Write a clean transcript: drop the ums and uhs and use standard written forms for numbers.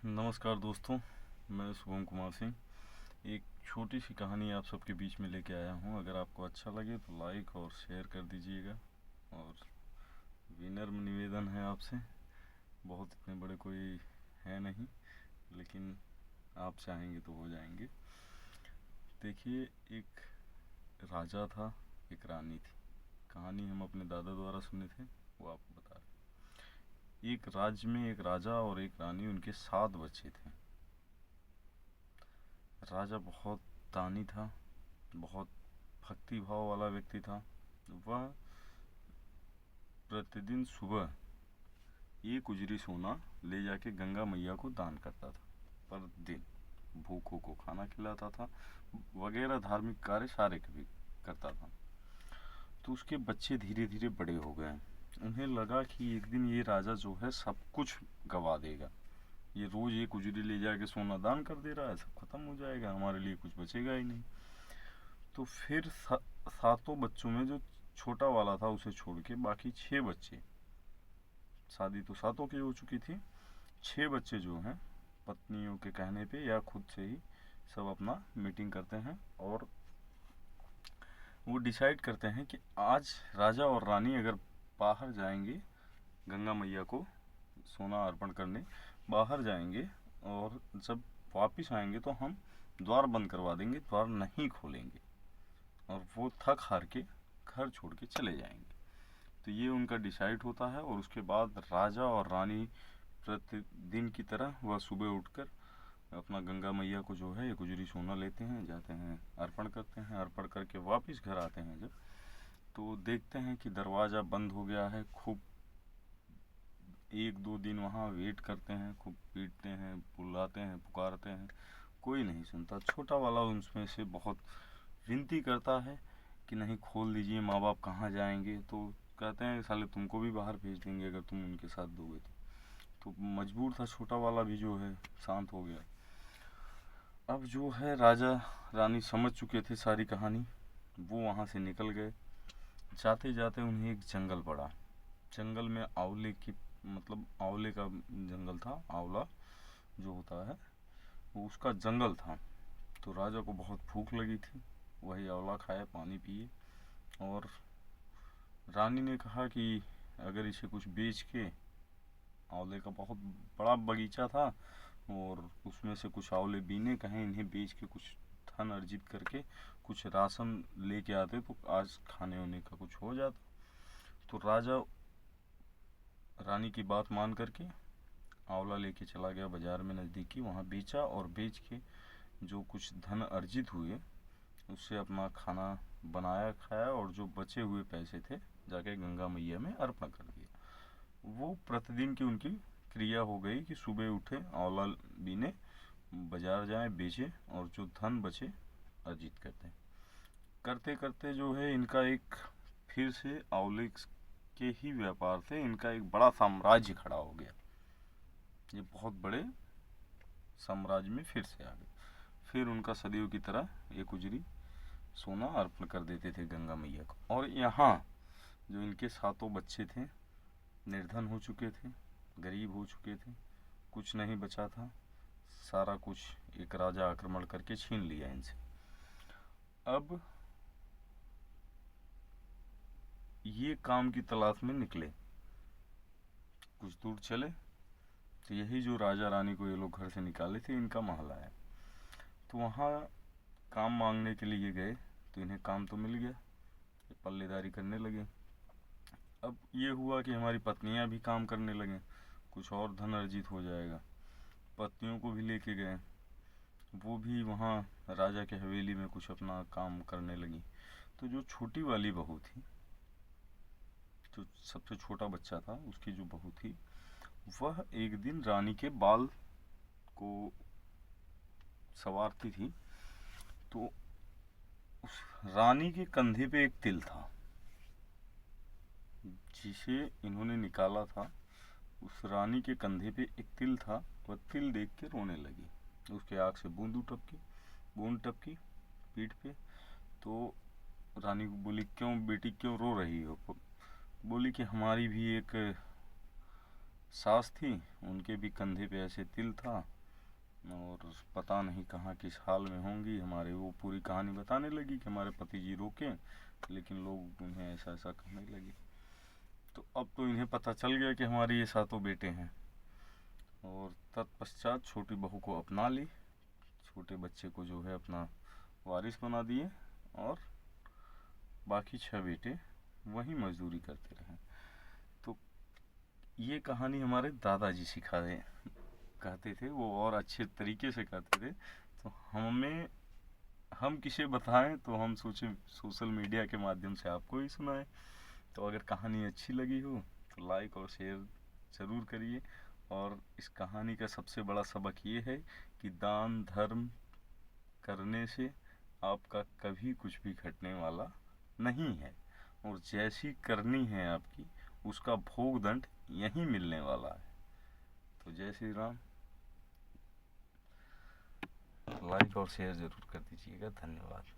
नमस्कार दोस्तों, मैं शुभम कुमार सिंह। एक छोटी सी कहानी आप सबके बीच में लेके आया हूँ। अगर आपको अच्छा लगे तो लाइक और शेयर कर दीजिएगा। और विनम्र निवेदन है आपसे, बहुत इतने बड़े कोई है नहीं, लेकिन आप चाहेंगे तो हो जाएंगे। देखिए, एक राजा था, एक रानी थी। कहानी हम अपने दादा द्वारा सुने थे, वो आपको बता रहे। एक राज्य में एक राजा और एक रानी, उनके 7 बच्चे थे। राजा बहुत दानी था, बहुत भक्ति भाव वाला व्यक्ति था। वह प्रतिदिन सुबह एक उजरी सोना ले जाके गंगा मैया को दान करता था। पर दिन भूखों को खाना खिलाता था, वगैरह धार्मिक कार्य सारे कभी करता था। तो उसके बच्चे धीरे धीरे बड़े हो गए। उन्हें लगा कि एक दिन ये राजा जो है सब कुछ गवा देगा। ये रोज एक उजरी ले जाके सोना दान कर दे रहा है, सब खत्म हो जाएगा, हमारे लिए कुछ बचेगा ही नहीं। तो फिर सातों बच्चों में जो छोटा वाला था उसे छोड़ के बाकी 6 बच्चे, शादी तो सातों की हो चुकी थी, 6 बच्चे जो हैं पत्नियों के कहने पे या खुद से ही सब अपना मीटिंग करते हैं और वो डिसाइड करते हैं कि आज राजा और रानी अगर बाहर जाएंगे गंगा मैया को सोना अर्पण करने, बाहर जाएंगे और जब वापस आएंगे तो हम द्वार बंद करवा देंगे, द्वार नहीं खोलेंगे और वो थक हार के घर छोड़ के चले जाएंगे। तो ये उनका डिसाइड होता है और उसके बाद राजा और रानी प्रतिदिन की तरह वह सुबह उठकर अपना गंगा मैया को जो है एक उजरी सोना लेते हैं, जाते हैं अर्पण करते हैं। अर्पण करके वापस घर आते हैं जब, तो देखते हैं कि दरवाज़ा बंद हो गया है। खूब 1-2 दिन वहाँ वेट करते हैं, खूब पीटते हैं, बुलाते हैं, पुकारते हैं, कोई नहीं सुनता। छोटा वाला उनमें से बहुत विनती करता है कि नहीं खोल दीजिए, माँ बाप कहाँ जाएंगे। तो कहते हैं साले तुमको भी बाहर भेज देंगे अगर तुम उनके साथ दोगे तो मजबूर था छोटा वाला भी, जो है शांत हो गया। अब जो है राजा रानी समझ चुके थे सारी कहानी, वो वहाँ से निकल गए। जाते जाते उन्हें एक जंगल पड़ा। जंगल में आंवले की, मतलब आंवले का जंगल था। आंवला जो होता है वो उसका जंगल था। तो राजा को बहुत भूख लगी थी, वही आंवला खाए, पानी पिए। और रानी ने कहा कि अगर इसे कुछ बेच के, आंवले का बहुत बड़ा बगीचा था और उसमें से कुछ आंवले बीने, कहें इन्हें बेच के कुछ धन अर्जित करके कुछ राशन लेके आते तो आज खाने होने का कुछ हो जाता। तो राजा रानी की बात मान करके आंवला लेके चला गया बाजार में नज़दीकी, वहाँ बेचा और बेच के जो कुछ धन अर्जित हुए उससे अपना खाना बनाया, खाया और जो बचे हुए पैसे थे जाके गंगा मैया में अर्पण कर दिया। वो प्रतिदिन की उनकी क्रिया हो गई कि सुबह उठे, आंवला बीने, बाजार जाएं, बेचे और जो धन बचे अर्जित करते। करते करते जो है इनका एक फिर से आंवले के ही व्यापार से इनका एक बड़ा साम्राज्य खड़ा हो गया। ये बहुत बड़े साम्राज्य में फिर से आ गए। फिर उनका सदियों की तरह एक उजरी सोना अर्पण कर देते थे गंगा मैया को। और यहाँ जो इनके सातों बच्चे थे निर्धन हो चुके थे, गरीब हो चुके थे, कुछ नहीं बचा था, सारा कुछ एक राजा आक्रमण करके छीन लिया इनसे। अब ये काम की तलाश में निकले, कुछ दूर चले तो यही जो राजा रानी को ये लोग घर से निकाले थे इनका महल आया। तो वहाँ काम मांगने के लिए गए तो इन्हें काम तो मिल गया, ये पल्लेदारी करने लगे। अब ये हुआ कि हमारी पत्नियां भी काम करने लगे, कुछ और धन अर्जित हो जाएगा। पत्नियों को भी लेके गए, वो भी वहाँ राजा के हवेली में कुछ अपना काम करने लगी। तो जो छोटी वाली बहू थी, जो सबसे छोटा बच्चा था, उसकी जो बहू थी, वह एक दिन रानी के बाल को संवारती थी। तो उस रानी के कंधे पे एक तिल था जिसे इन्होंने निकाला था। उस रानी के कंधे पे एक तिल था, वह तिल देख के रोने लगी। उसके आँख से बूंद टपकी पीठ पे। तो रानी को बोली, क्यों बेटी क्यों रो रही हो? बोली कि हमारी भी एक सास थी, उनके भी कंधे पे ऐसे तिल था और पता नहीं कहाँ किस हाल में होंगी। हमारे वो पूरी कहानी बताने लगी कि हमारे पति जी रोके, लेकिन लोग उन्हें ऐसा ऐसा कहने लगे। तो अब तो इन्हें पता चल गया कि हमारे ये सातों बेटे हैं, और तत्पश्चात छोटी बहू को अपना ली, छोटे बच्चे को जो है अपना वारिस बना दिए, और बाकी 6 बेटे वहीं मजदूरी करते रहे। तो ये कहानी हमारे दादाजी सिखाए कहते थे, वो और अच्छे तरीके से कहते थे। तो हम किसे बताएं, तो हम सोचे सोशल मीडिया के माध्यम से आपको ही सुनाएं। तो अगर कहानी अच्छी लगी हो तो लाइक और शेयर ज़रूर करिए। और इस कहानी का सबसे बड़ा सबक ये है कि दान धर्म करने से आपका कभी कुछ भी घटने वाला नहीं है, और जैसी करनी है आपकी उसका भोग दंड यहीं मिलने वाला है। तो जय श्री राम। लाइक और शेयर ज़रूर कर दीजिएगा। धन्यवाद।